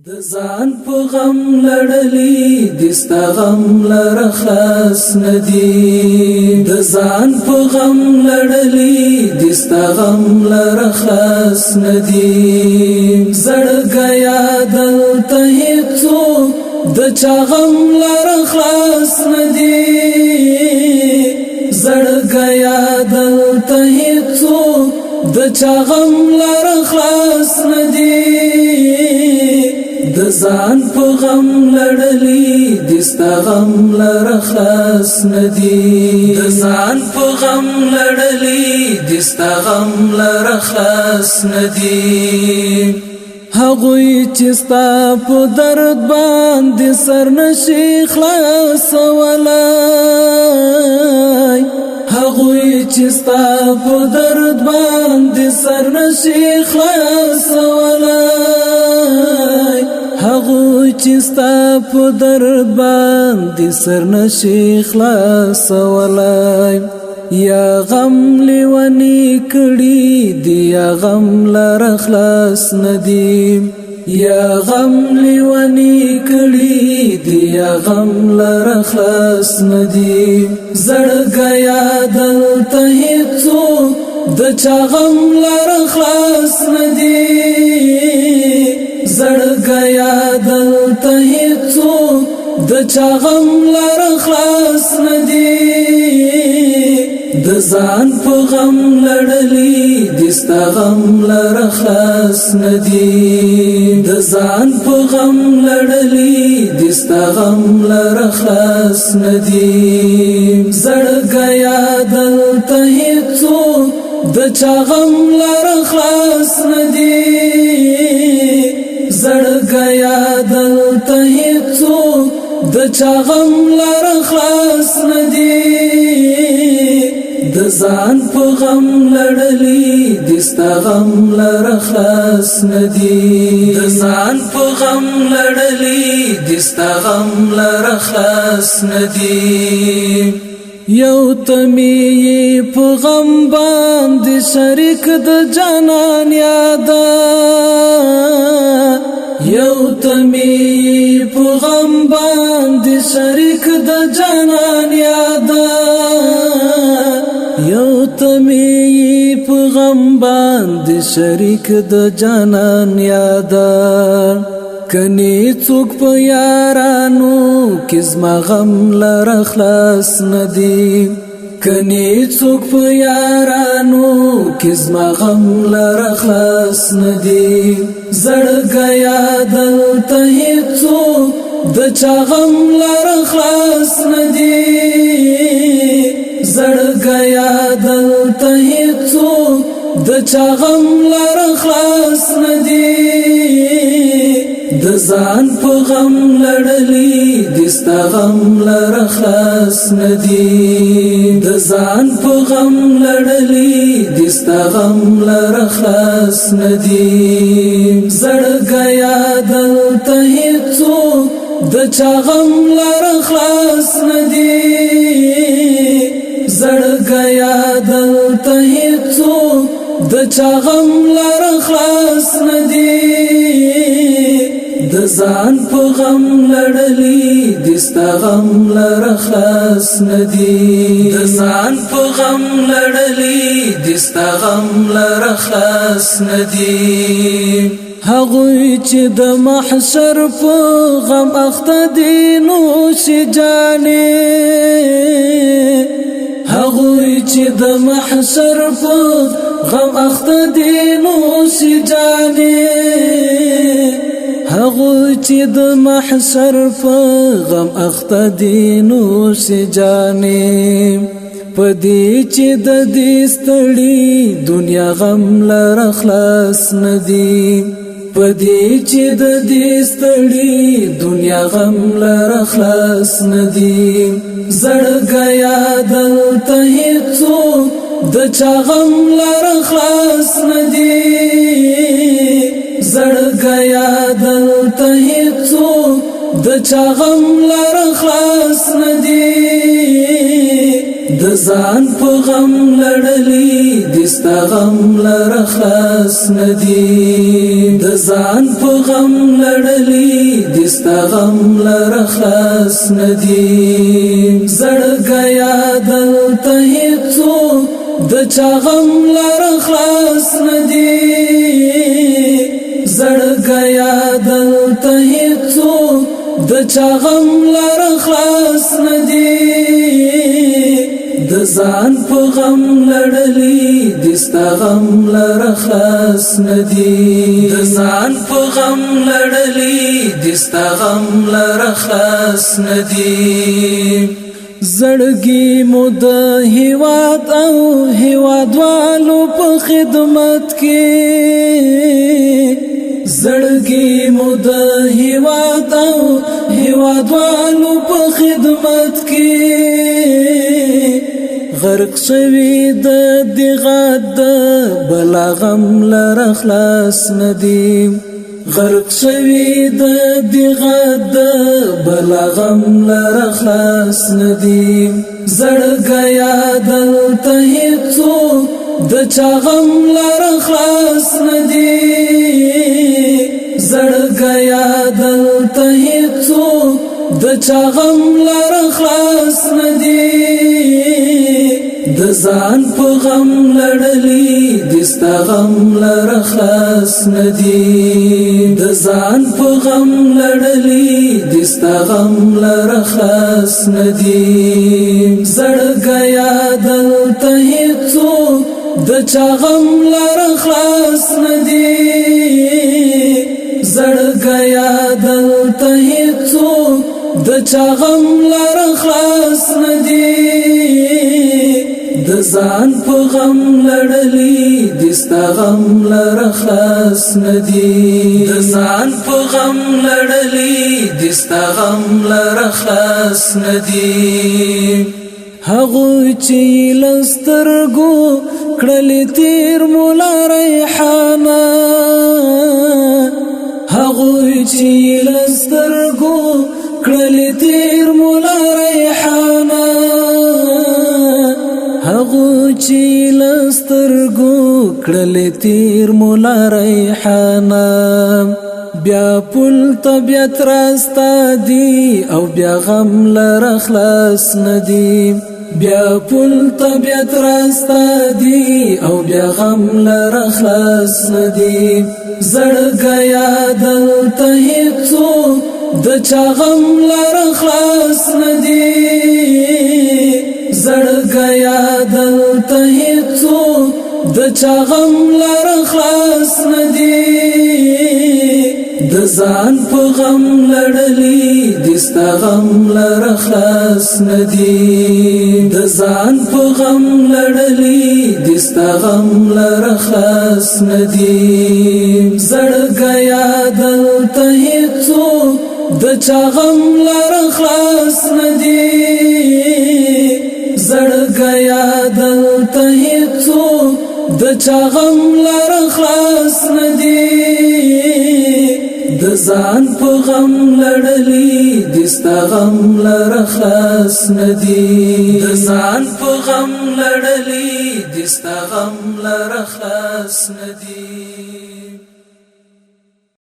د ځان په غم لړلی دستا غم لره خلاص ندی د ځان په غم لړلی دستا غم لره خلاص ندی زړګیا دلته هیڅو د چا غم لره خلاص ندی زړګیا دلته هیڅو د چا غم لره خلاص ندی د ځان په غم لړلی دستا غم لره خلاص ندی د ځان په غم لړلی دستا غم لره خلاص ندی هغوی چې ستا په درد باندې سر نشي خلاصولای هغوی چې ستا په درد باندې سر نشي خلاصولای هغوی چې ستا په درد باندې سر نشي خلاصولای یا غم لیونی کړي دی یا غم لره خلاص ندی یا غم لیونی کړي دی یا غم لره خلاص ندی زړګیا دلته هیڅو د چا غم لره خلاص ندی زړګیا دلته هیڅو د چا غم لره خلاص ندی د ځان په غم لړلی دستا غم لره خلاص ندی د ځان په غم لړلی دستا غم لره خلاص ندی زړګیا دلته هیڅو د چا غم لره خلاص ندی زړګیا دلته هیڅو د چا غم لره خلاص ندی د ځان په غم لړلی دستا غم لره خلاص ندی د ځان په غم لړلی دستا غم لره خلاص ندی یو تمی په غم باندې شریک د جانان یادا یو تمی په غم باندې شریک د جانان یادا یو تمی په غم باندې شریک د جانان یادا کني څوک په یارانو کې زما غم لره خلاص ندی کني څوک په یارانو کې زما غم لره خلاص ندی زړګیا دلته هیڅو د چا غم لره خلاص ندی زړګیا دلته هیڅو د چا غم لره خلاص ندی د ځان په غم لړلی دستا غم لره خلاص ندی د ځان په غم لړلی دستا غم لره خلاص ندی زړګیا دلته هیڅو د چا غم لره خلاص ندی زړګیا دلته هیڅو د چا غم لره خلاص ندی د ځان په غم لړلی دستا غم لره خلاص ندی د ځان په غم لړلی دستا غم لره خلاص ندی هغوی چې د محشر په غم اخته دي نوش جانې هغوی چې د محشر په غم اخته دي نوش جانې هغوی چې د محشر په غم اخته دي نوش جانې پدې چې د دې ستړي دنیا غم لره خلاص ندی پدې چې د دې ستړي دنیا غم لره خلاص ندی زړګیا دلته هیڅو د چا غم لره خلاص ندی زړګیا دلته هیڅو د چا غم لره خلاص ندی د ځان په غم لړلی دستا غم لره خلاص ندی د ځان په غم لړلی دستا غم لره خلاص ندی زړګیا دلته هیڅوک د چا غم لره خلاص ندی زړګیا دلته هیڅوک د چا غم لره خلاص ندی د ځان په غم لړلی دستا غم لره خلاص ندی د ځان په غم لړلی دستا غم لره خلاص ندی زړګي مو د هیواد او هیوادوالو په خدمت کې زړګي مو د هیواد او هیوادوالو په خدمت کې غرق شوی د دغاد بلا غم لره خلاص ندی غرق شوی د دغاد بلا غم لره خلاص ندی زړګیا دلته هیڅوک د چا غم لره خلاص ندی زړګیا دلته هیڅوک د چا غم لره خلاص ندی د ځان په غم لړلی دستا غم لره خلاص ندی د ځان په غم لړلی دستا غم لره خلاص ندی زړګیا دلته هیڅوک د چا غم لره خلاص ندی زړګیا دلته هیڅوک د چا غم لره خلاص ندی د ځان په غم لړلی دستا غم لره خلاص ندی د ځان په غم لړلی دستا غم لره خلاص ندی هغوی چې لسترګو کړلې تیر مولا ریحانه هغوی چې لسترګو کړلې تیر مولا ریحانه هغوی چې لسترګو کړلې تیر مولا ریحانه بیا پل طبیعت راستا دی او بیا غم لره خلاص ندی بیا پل طبیعت راستا دی او بیا غم لره خلاص ندی زړګیا دلته هیڅوک د چا غم لره خلاص ندی زړګیا دلته هیڅوک د چا غم لره خلاص ندی د ځان په غم لړلی دستا غم لره خلاص ندی د ځان په غم لړلی دستا غم لره خلاص ندی زړګیا دلته هیڅوک د چا غم لره خلاص ندی زړګیا دلته هیڅوک د چا غم لره خلاص ندی د ځان په غم لړلی دستا غم لره خلاص ندی د ځان په غم لړلی دستا غم لره خلاص ندی